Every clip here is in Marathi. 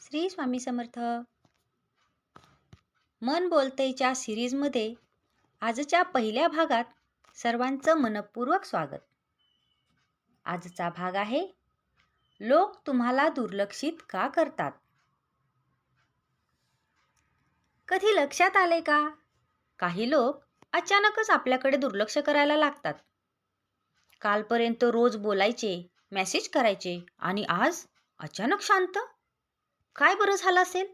श्री स्वामी समर्थ. मन बोलतेच्या सिरीजमध्ये आजच्या पहिल्या भागात सर्वांचं मनपूर्वक स्वागत. आजचा भाग आहे, लोक तुम्हाला दुर्लक्षित का करतात? कधी लक्षात आले का, काही लोक अचानकच आपल्याकडे दुर्लक्ष करायला लागतात. कालपर्यंत रोज बोलायचे, मेसेज करायचे आणि आज अचानक शांत. काय बरं झालं असेल?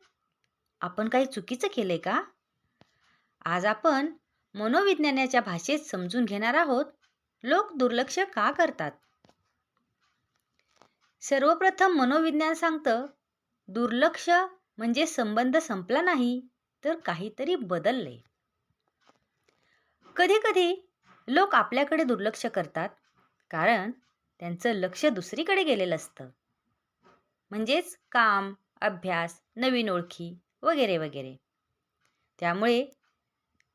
आपण काही चुकीचं केले का? आज आपण मनोविज्ञानाच्या भाषेत समजून घेणार आहोत, लोक दुर्लक्ष का करतात. सर्वप्रथम मनोविज्ञान सांगतं, दुर्लक्ष म्हणजे संबंध संपला नाही, तर काहीतरी बदलले. कधी कधी लोक आपल्याकडे दुर्लक्ष करतात कारण त्यांचं लक्ष दुसरीकडे गेलेलं असतं. म्हणजेच काम, अभ्यास, नवीन ओळखी वगैरे वगैरे. त्यामुळे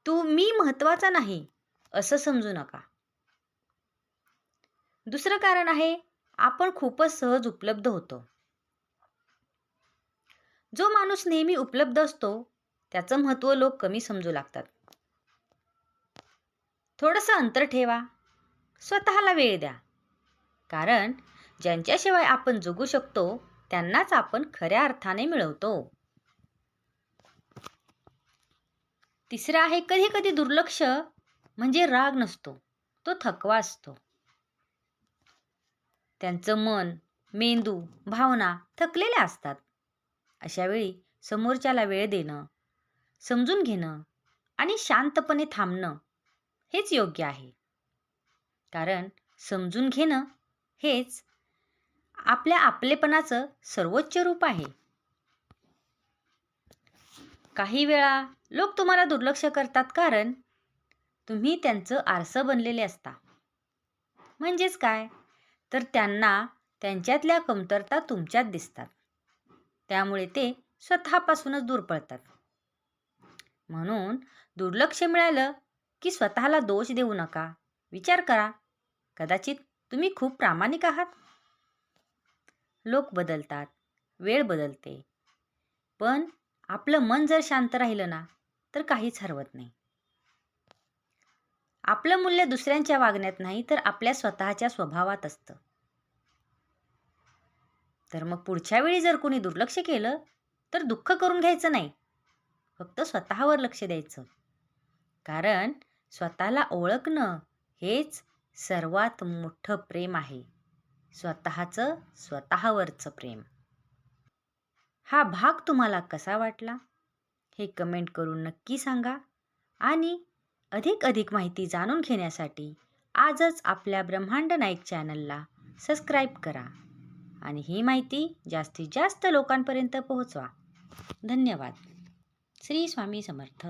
मी महत्त्वाचा नाही असं समजू नका. दुसरं कारण आहे, आपण खूपच सहज उपलब्ध होतो. जो माणूस नेहमी उपलब्ध असतो त्याचं महत्त्व लोक कमी समजू लागतात. थोडंसं अंतर ठेवा, स्वतःला वेळ द्या. कारण ज्यांच्याशिवाय आपण जगू शकतो त्यांनाच आपण खऱ्या अर्थाने मिळवतो. तिसरं आहे, कधी कधी दुर्लक्ष म्हणजे राग नसतो, तो थकवा असतो. त्यांचं मन, मेंदू, भावना थकलेल्या असतात. अशा वेळी समोरच्याला वेळ देणं, समजून घेणं आणि शांतपणे थांबणं हेच योग्य आहे. कारण समजून घेणं हेच आपल्या आपलेपणाचं सर्वोच्च रूप आहे. काही वेळा लोक तुम्हाला दुर्लक्ष करतात कारण तुम्ही त्यांचं आरसं बनलेले असता. म्हणजेच काय, तर त्यांना त्यांच्यातल्या कमतरता तुमच्यात दिसतात. त्यामुळे ते स्वतःपासूनच दूर पळतात. म्हणून दुर्लक्ष मिळालं की स्वतःला दोष देऊ नका. विचार करा, कदाचित तुम्ही खूप प्रामाणिक आहात. लोक बदलतात, वेळ बदलते, पण आपलं मन जर शांत राहिलं ना, तर काहीच हरवत नाही. आपलं मूल्य दुसऱ्यांच्या वागण्यात नाही, तर आपल्या स्वतःच्या स्वभावात असतं. तर मग पुढच्या वेळी जर कोणी दुर्लक्ष केलं तर दुःख करून घ्यायचं नाही, फक्त स्वतःवर लक्ष द्यायचं. कारण स्वतःला ओळखणं हेच सर्वात मोठं प्रेम आहे, स्वतःचं स्वतःवरचं प्रेम. हा भाग तुम्हाला कसा वाटला हे कमेंट करून नक्की सांगा. आणि अधिक माहिती जाणून घेण्यासाठी आजच आपल्या ब्रह्मांड नाईक चॅनलला सबस्क्राईब करा आणि ही माहिती जास्तीत जास्त लोकांपर्यंत पोहोचवा. धन्यवाद. श्री स्वामी समर्थ.